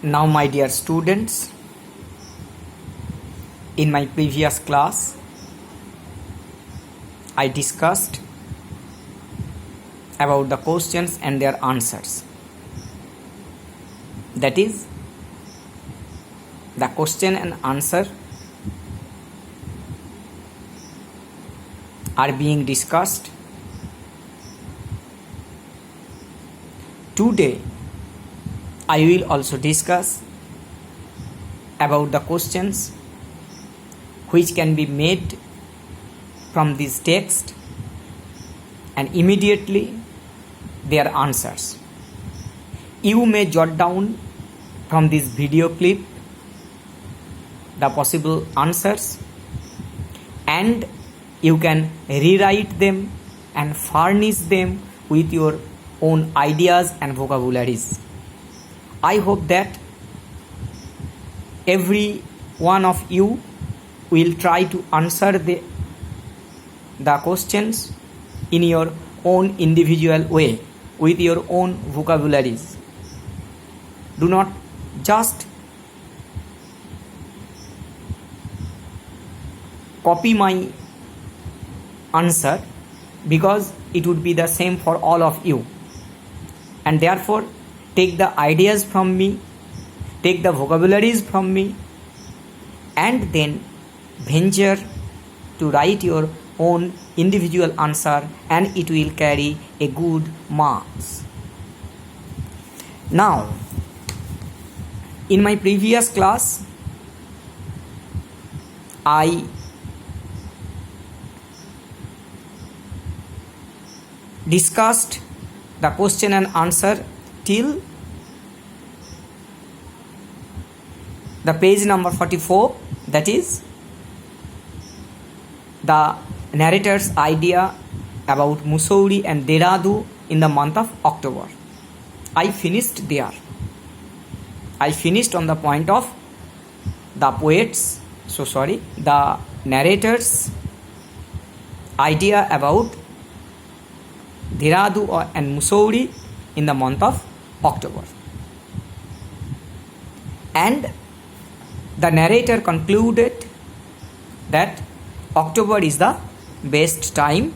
Now, my dear students, in my previous class, I discussed about the questions and their answers. That is, the question and answer are being discussed. Today, I will also discuss about the questions which can be made from this text and immediately their answers. You may jot down from this video clip the possible answers and you can rewrite them and furnish them with your own ideas and vocabularies. I hope that every one of you will try to answer the questions in your own individual way with your own vocabularies. Do not just copy my answer because it would be the same for all of you, and therefore take the ideas from me, take the vocabularies from me, and then venture to write your own individual answer, and it will carry a good marks. Now, in my previous class, I discussed the question and answer till the page number 44, that is the narrator's idea about Mussoorie and Dehradun in the month of October. I finished there. I finished on the point of the narrator's idea about Dehradun and Mussoorie in the month of October. And the narrator concluded that October is the best time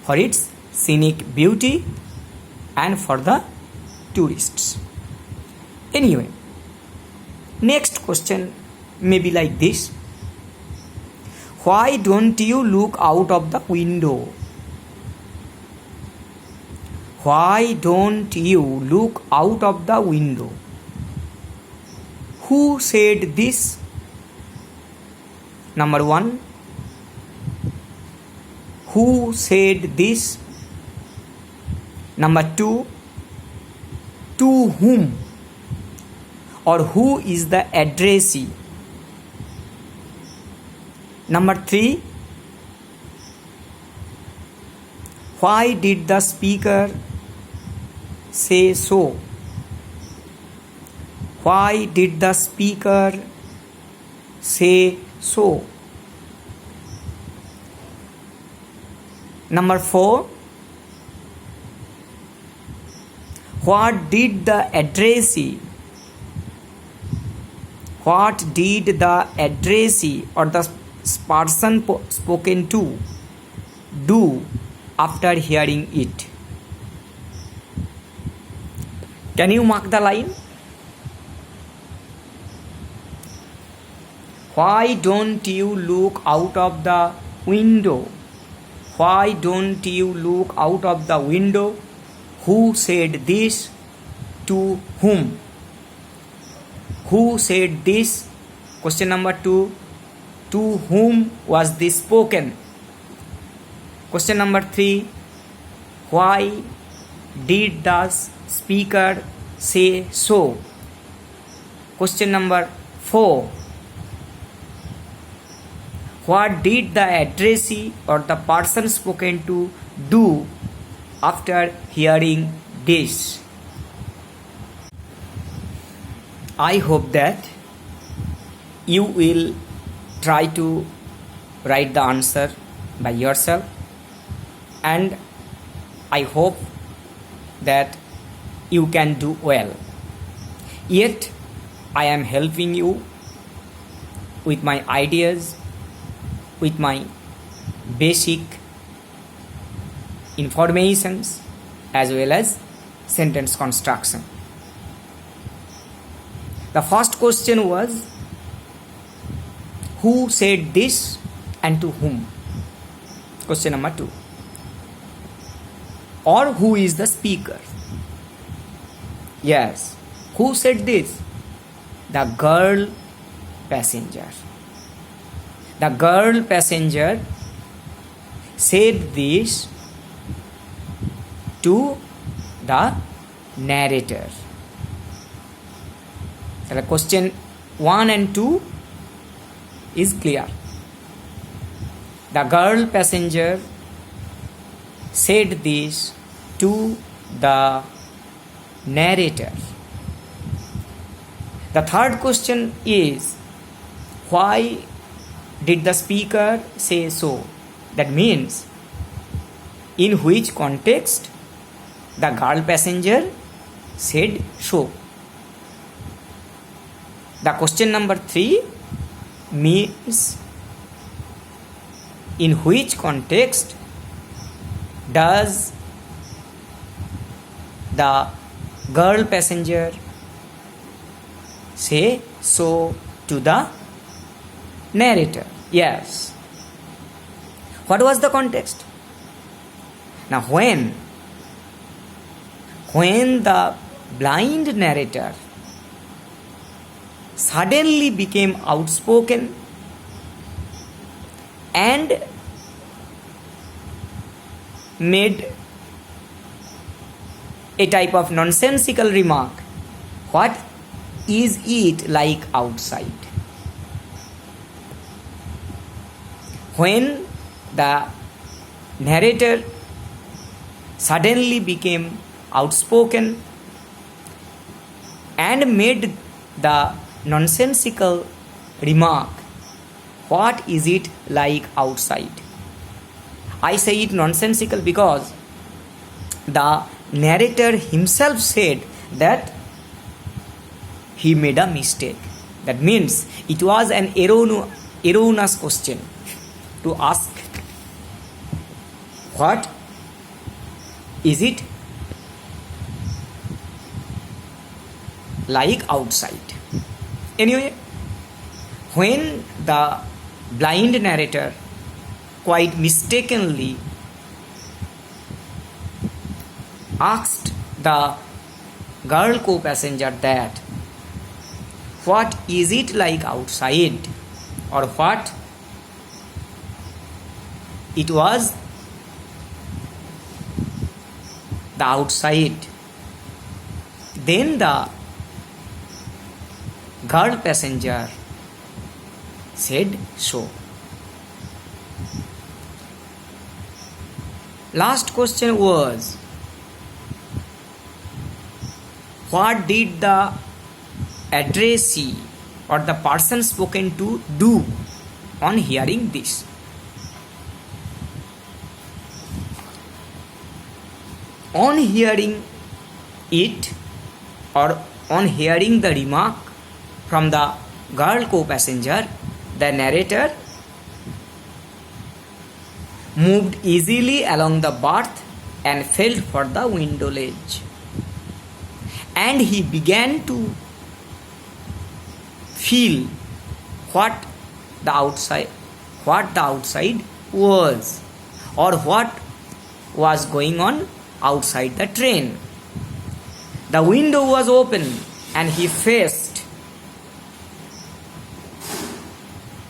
for its scenic beauty and for the tourists. Anyway, next question may be like this: why don't you look out of the window? Why don't you look out of the window? Who said this? Number 1. Who said this? Number 2. To whom? Or who is the addressee? Number 3. Why did the speaker say so? Why did the speaker say so? Number 4. What did the addressee or the person spoken to do after hearing it? Can you mark the line? Why don't you look out of the window? Why don't you look out of the window? Who said this? To whom? Who said this? Question number 2. To whom was this spoken? Question number 3. Why did the speaker say so? Question number 4. What did the addressee or the person spoken to do after hearing this? I hope that you will try to write the answer by yourself, and I hope that you can do well. Yet I am helping you with my ideas, with my basic informations as well as sentence construction. The first question was, who said this and to whom? Question number 2. Or who is the speaker? Yes. Who said this? The girl passenger. The girl passenger said this to the narrator. So question 1 and 2 is clear. The girl passenger said this to the narrator. The third question is, why did the speaker say so? That means, in which context the girl passenger said so. The question number 3 means, in which context does the girl passenger say so to the narrator? Yes. What was the context? Now when the blind narrator suddenly became outspoken and made a type of nonsensical remark, what is it like outside? When the narrator suddenly became outspoken and made the nonsensical remark, what is it like outside? I say it nonsensical because the narrator himself said that he made a mistake. That means it was an erroneous question to ask, what is it like outside? Anyway, when the blind narrator quite mistakenly asked the girl co-passenger that what is it like outside, or what it was the outside, then the girl passenger said so. Last question was, what did the addressee or the person spoken to do on hearing this? On hearing it, or on hearing the remark from the girl co-passenger, the narrator moved easily along the berth and felt for the window ledge. And he began to feel what the outside was, or what was going on outside the train. The window was open and he faced,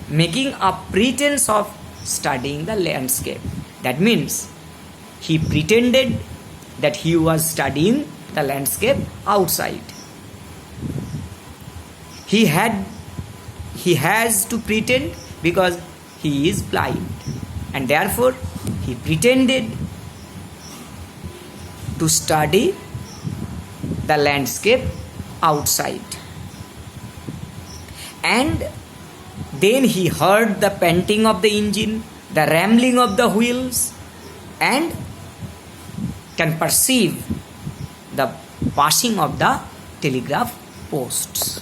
making a pretense of studying the landscape. That means he pretended that he was studying the landscape outside. He has to pretend because he is blind, and therefore he pretended to study the landscape outside. And then he heard the panting of the engine, the rambling of the wheels, and can perceive the passing of the telegraph posts.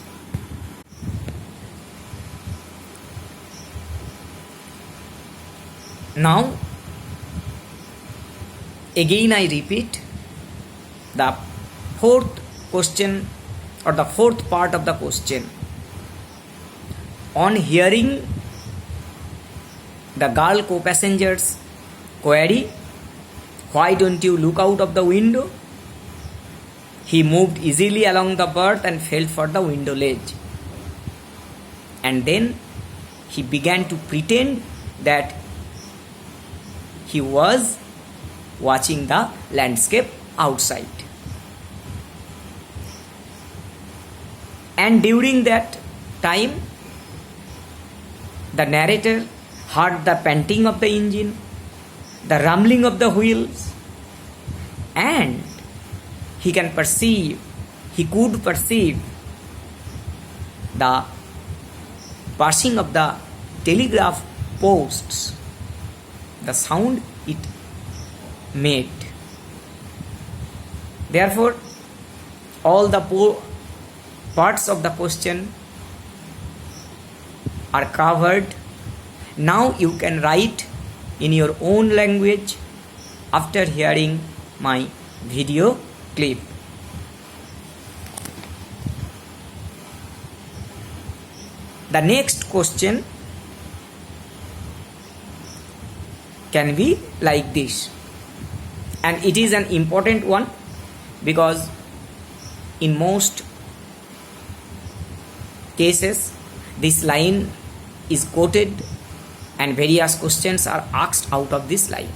Now, again I repeat, the fourth question or the fourth part of the question. On hearing the girl co-passenger's query, "Why don't you look out of the window?" he moved easily along the berth and felt for the window ledge. And then he began to pretend that he was watching the landscape outside. And during that time, the narrator heard the panting of the engine, the rumbling of the wheels, and he could perceive the passing of the telegraph posts, the sound it made. Therefore, all the parts of the question are covered. Now you can write in your own language after hearing my video clip. The next question can be like this, and it is an important one because in most cases this line is quoted and various questions are asked out of this line.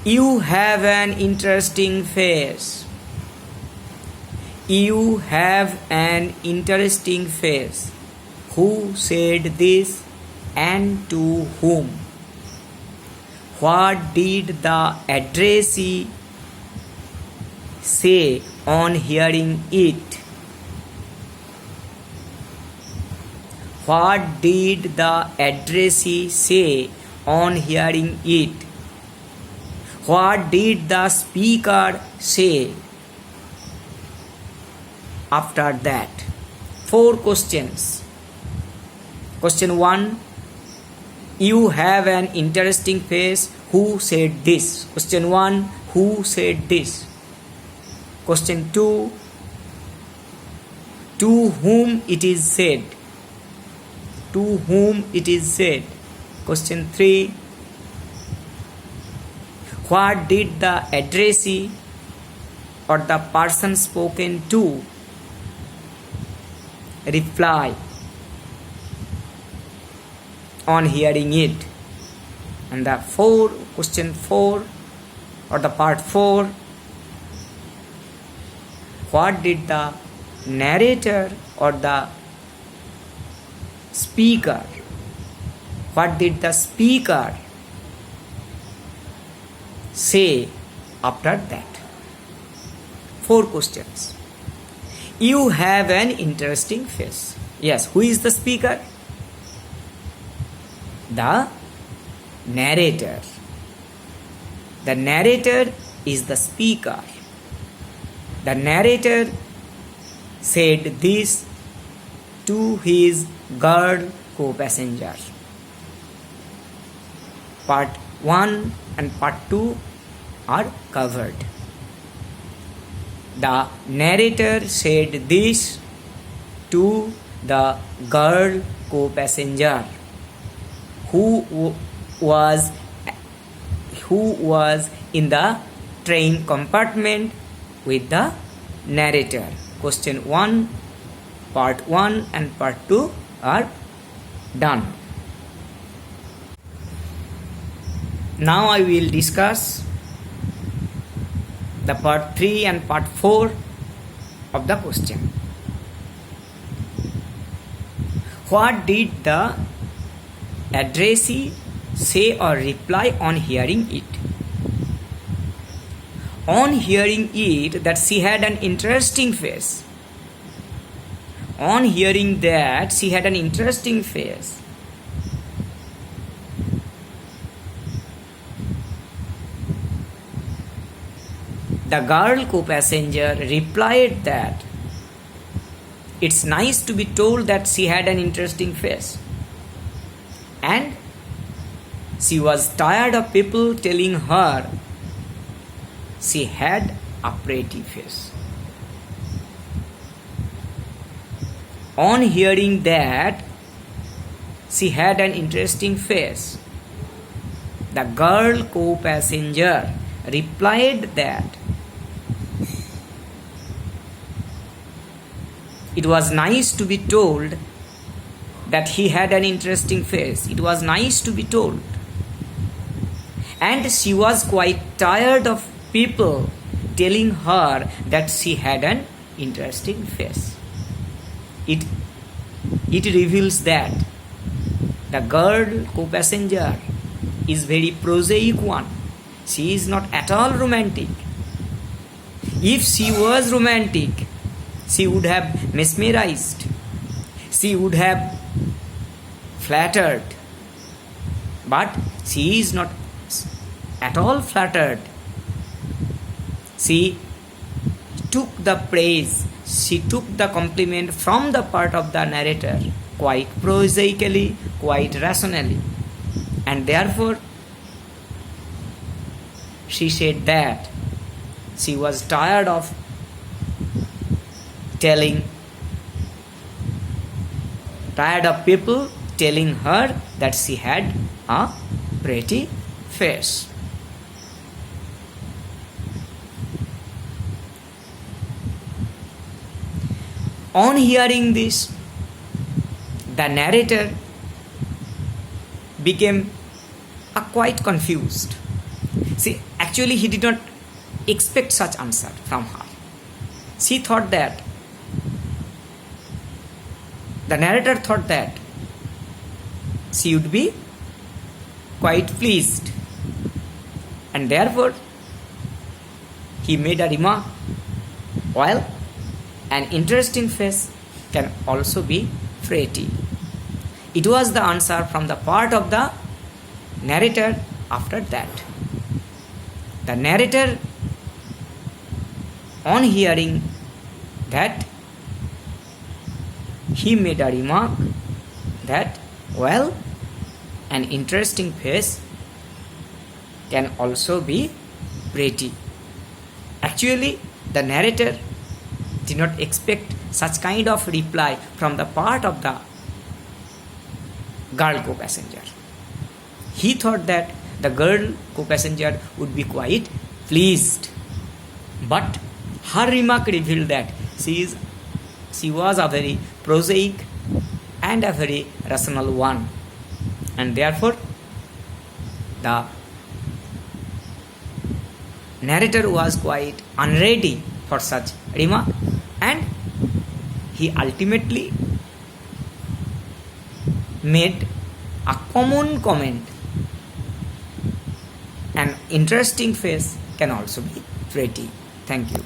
You have an interesting face. You have an interesting face. Who said this and to whom? What did the addressee say on hearing it? What did the addressee say on hearing it? What did the speaker say after that? 4 questions. Question 1. You have an interesting face. Who said this? Question 1. Who said this? Question 2. To whom it is said? To whom it is said? Question 3. What did the addressee or the person spoken to reply on hearing it? And the question 4 or the part 4. What did the narrator or the speaker, what did the speaker say after that? 4 questions. You have an interesting face. Yes, who is the speaker? The narrator. The narrator is the speaker. The narrator said this to his girl co-passenger. Part 1 and part 2 are covered. The narrator said this to the girl co-passenger who was in the train compartment with the narrator. Question 1, part 1 and part 2 are done. Now I will discuss the part 3 and part 4 of the question. What did the addressee say or reply on hearing it? On hearing it, that she had an interesting face. On hearing that, she had an interesting face. The girl co-passenger replied that it's nice to be told that she had an interesting face. And She was tired of people telling her she had a pretty face. On hearing that she had an interesting face, the girl co-passenger replied that it was nice to be told that he had an interesting face. It was nice to be told. And she was quite tired of people telling her that she had an interesting face. It reveals that the girl co-passenger is very prosaic one. She is not at all romantic. If she was romantic, she would have mesmerized. She would have flattered. But she is not at all flattered. She took the praise, she took the compliment from the part of the narrator quite prosaically, quite rationally. And therefore, she said that she was tired of people telling her that she had a pretty face. On hearing this, the narrator became quite confused. See, actually he did not expect such answer from her. She thought that, the narrator thought that she would be quite pleased, and therefore he made a remark, well, an interesting face can also be pretty. It was the answer from the part of the narrator. After that, the narrator, on hearing that, he made a remark that, well, an interesting face can also be pretty. Actually, the narrator did not expect such kind of reply from the part of the girl co-passenger. He thought that the girl co-passenger would be quite pleased. But her remark revealed that she was a very prosaic and a very rational one. And therefore, the narrator was quite unready for such remark, and he ultimately made a common comment. An interesting face can also be pretty. Thank you.